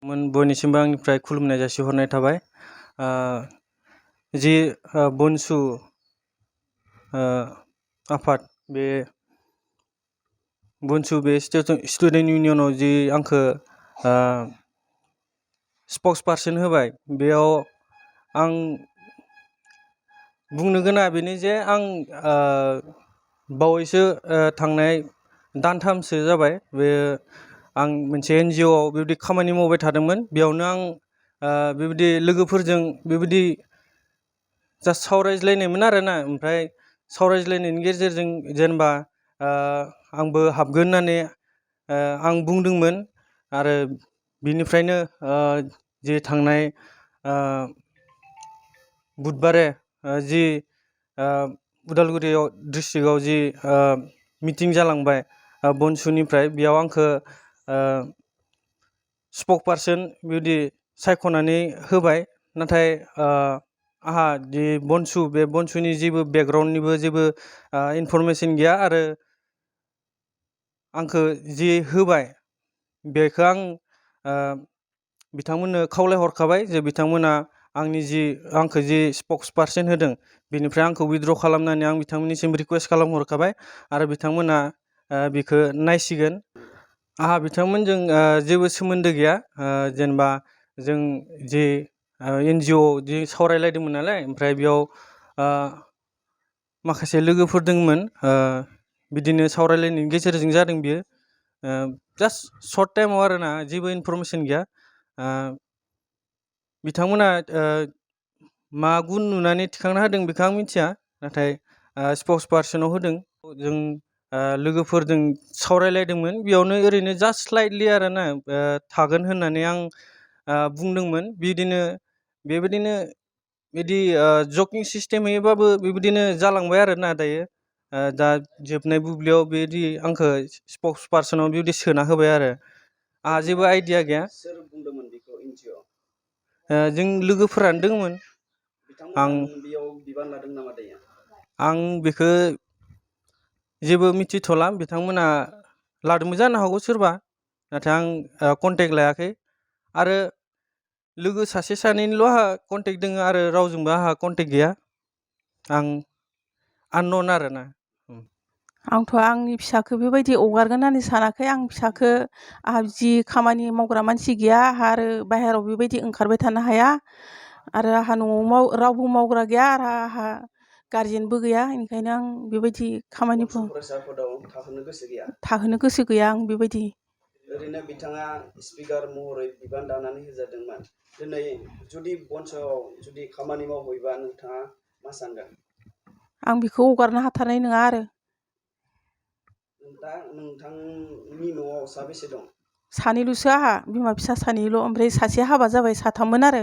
बयनिसिमबो आंनिफ्राय खुलुमनाय जासिहरनाय थाबाय। जि बनसु आफाद बे बनसु बे स्टुडेन्ट इउनियनाव जि आंखो स्पक्स पार्सन होबाय, बेयाव आं बुंनो गोनां बेनो जे आं बावैसो थांनाय दानथामसो जाबाय बे आं मोनसे NGO आव बेबायदि खामानि मावबाय थादोंमोन। बेयावनो आं बेबायदि लोगोफोरजों बेबायदि जास्ट सावरायज्लायनायमोन आरोना। ओमफ्राय सावरायज्लायनायनि गेजेरजों जेनेबा आंबो हाबगोन होननानै आं बुंदोंमोन। आरो बिनिफ्रायनो जे थांनाय बुधबारे जि उदालगुरियाव डिस्ट्रिक्टआव जि मिटिं जालांबाय बनसुनिफ्राय, बेयाव आंखो स्पक पार्सन बेबायदि सायख'नानै होबाय। नाथाय आंहा जि बनसु बे बनसुनि जेबो बेकग्राउन्डनिबो जेबो इनफरमेसन गैया। आरो आंखो जि होबाय बेखौ आं बिथांमोननो खावलायहरखाबाय जे बिथांमोना आंखो जि स्पक्स पार्सन होदों बेनिफ्राय आंखौ उइथड्र खालामनानै आं बिथांमोननिसिम रिकुवेस्ट खालामहरखाबाय। आरो बिथांमोना बेखौ नायसिगोन। आंहा बिथांमोनजों जेबो सोमोन्दो गैया। जेनेबा जों जि NGO जि सावरायलायदोंमोन नालाय, ओमफ्राय बेयाव माखासे लोगोफोर दंमोन। बिदिनो सावरायलायनायनि गेजेरजों जादों बियो। जास्ट सर्ट टाइमाव आरोना, जेबो इनफरमेसन गैया। बिथांमोना मा गुन नुनानै थिखांना होदों बेखौ आं मिथिया, नाथाय स्पक्स पार्सनाव होदों। जों लोगोफोरजों सावरायलायदोंमोन, बेयावनो ओरैनो जास्ट स्लाइटलि आरोना थागोन होननानै आं बुंदोंमोन। बेबायदिनो बिदि जकिं सिस्टेमैबाबो बेबायदिनो जालांबाय आरोना दायो। दा जोबनाय बुब्लियाव बेदि आंखो स्पक्स पार्सनाव बेबायदि सोना होबाय आरो आंहा जेबो आइडिया गैया। सोर बुंदोंमोन बेखौ NGO? जों लोगोफोरानो दंमोन। बिथांमोना बेयाव बिबान लादों नामा दायो? आं बेखौ जेबो मिथिथ'ला। बिथांमोना लादोंबो जानो हागौ सोरबा, नाथाय आं कन्टेक्ट लायाखै। आरो लोगो सासे सानैनिल' आंहा कन्टेक्ट दङ, आरो रावजोंबो आंहा कन्टेक्ट गैया। आं आननन आरोना। आंथ' आंनि फिसाखौ बेबायदि हगारगोन होननानै सानाखै। आं फिसाखौ आंहा जि खामानि मावग्रा मानसि गैया, आरो बाहेरायाव बेबायदि ओंखारबाय थानो हाया। आरो आंहा न'आव रावबो मावग्रा गैया, आरो आंहा गारजेनबो गैया। बेनिखायनो आं बेबायदि खामानिखौ थाहोनो गोसो गैया। आं बेबायदि ओरैनो बिथाङा स्पिकार महरै बिबान दानानै होजादोंमोन। दिनै जुदि बनसआव जुदि खामानि मावहैबा नोंथाङा मा सानगोन? आं बेखौ हगारनो हाथारनाय नङा। आरो दा नोंथांनि न'आव साबेसे दं? सानैल'सो, आंहा बिमा फिसा सानैल'। ओमफ्राय सासे हाबा जाबाय, साथाममोन आरो